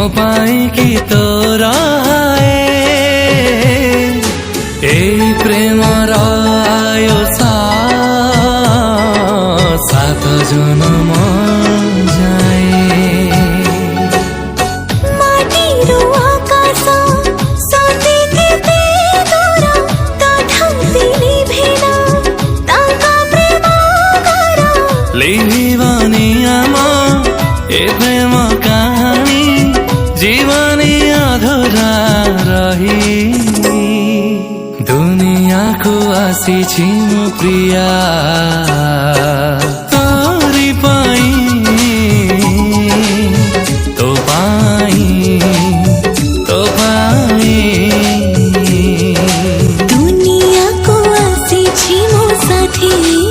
पाइकी तोर ए प्रेमर आयो सात जन्म लिहिबानी आमा ए प्रेम कहानी जीवनी अधुरा रही दुनिया को आसीछि मो प्रिया तोरी पाई तो पाई दुनिया को आसीछि मो साथी।